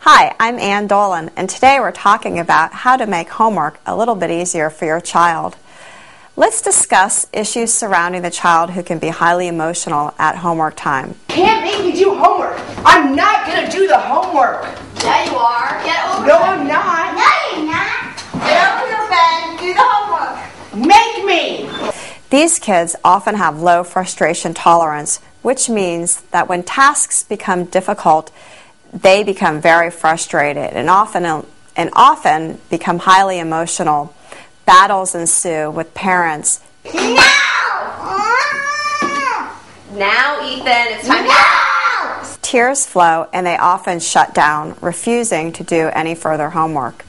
Hi, I'm Ann Dolan, and today we're talking about how to make homework a little bit easier for your child. Let's discuss issues surrounding the child who can be highly emotional at homework time. Can't make me do homework. I'm not going to do the homework. Yeah, you are. Get over No, I'm not. No, you're not. Get over your bed and do the homework. Make me. These kids often have low frustration tolerance, which means that when tasks become difficult, they become very frustrated and often become highly emotional. Battles ensue with parents. No! Now, Ethan, it's time to go. Tears flow and they often shut down, refusing to do any further homework.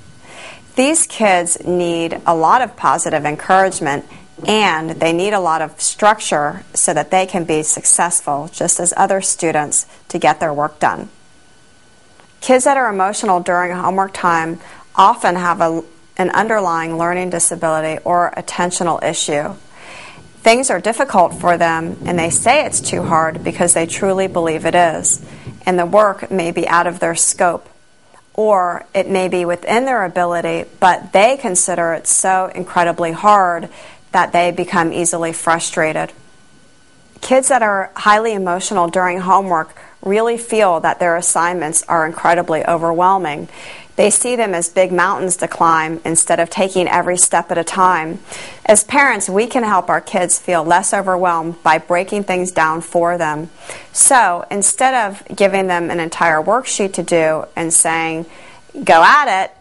These kids need a lot of positive encouragement and they need a lot of structure so that they can be successful, just as other students, to get their work done. Kids that are emotional during homework time often have an underlying learning disability or attentional issue. Things are difficult for them and they say it's too hard because they truly believe it is, and the work may be out of their scope, or it may be within their ability, but they consider it so incredibly hard that they become easily frustrated. Kids that are highly emotional during homework really feel that their assignments are incredibly overwhelming. They see them as big mountains to climb instead of taking every step at a time. As parents, we can help our kids feel less overwhelmed by breaking things down for them. So instead of giving them an entire worksheet to do and saying, go at it,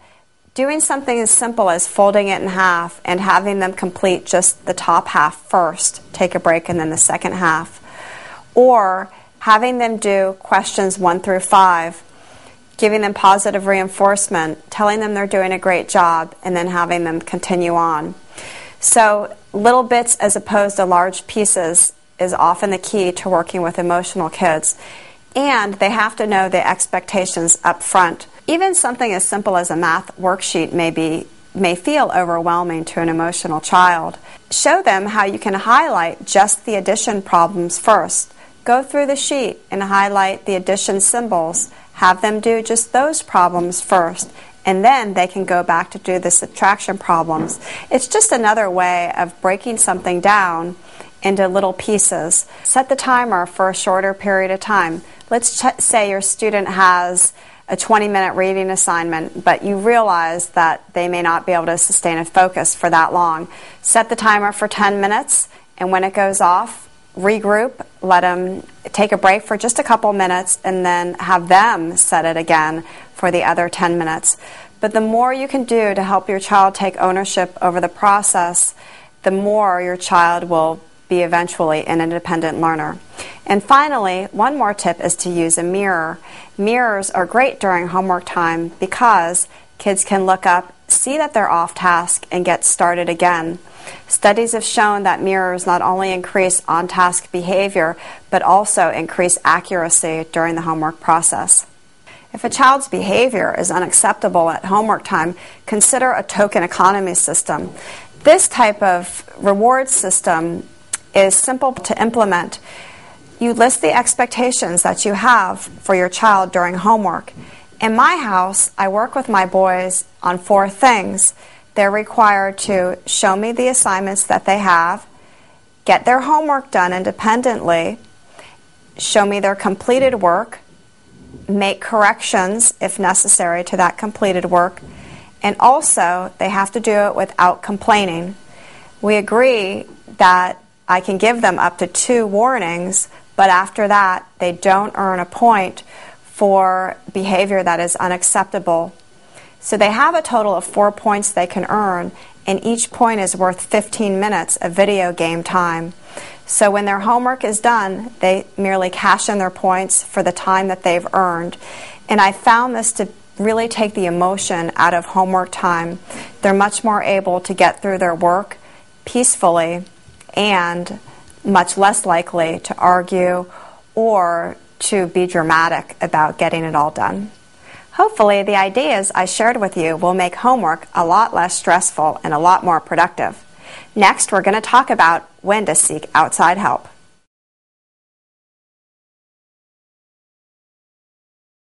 doing something as simple as folding it in half and having them complete just the top half first, take a break, and then the second half. Or having them do questions 1 through 5, giving them positive reinforcement, telling them they're doing a great job, and then having them continue on. So little bits as opposed to large pieces is often the key to working with emotional kids. And they have to know the expectations up front. Even something as simple as a math worksheet may feel overwhelming to an emotional child. Show them how you can highlight just the addition problems first. Go through the sheet and highlight the addition symbols. Have them do just those problems first, and then they can go back to do the subtraction problems. It's just another way of breaking something down into little pieces. Set the timer for a shorter period of time. Let's say your student has a 20-minute reading assignment, but you realize that they may not be able to sustain a focus for that long. Set the timer for 10 minutes, and when it goes off, regroup, let them take a break for just a couple minutes, and then have them set it again for the other 10 minutes. But the more you can do to help your child take ownership over the process, the more your child will be eventually an independent learner. And finally, one more tip is to use a mirror. Mirrors are great during homework time because kids can look up, see that they're off task, and get started again. Studies have shown that mirrors not only increase on-task behavior, but also increase accuracy during the homework process. If a child's behavior is unacceptable at homework time, consider a token economy system. This type of reward system is simple to implement. You list the expectations that you have for your child during homework. In my house, I work with my boys on 4 things. They're required to show me the assignments that they have, get their homework done independently, show me their completed work, make corrections if necessary to that completed work, and also they have to do it without complaining. We agree that I can give them up to 2 warnings, but after that they don't earn a point for behavior that is unacceptable. So they have a total of 4 points they can earn, and each point is worth 15 minutes of video game time. So when their homework is done, they merely cash in their points for the time that they've earned. And I found this to really take the emotion out of homework time. They're much more able to get through their work peacefully and much less likely to argue or to be dramatic about getting it all done. Hopefully, the ideas I shared with you will make homework a lot less stressful and a lot more productive. Next, we're going to talk about when to seek outside help.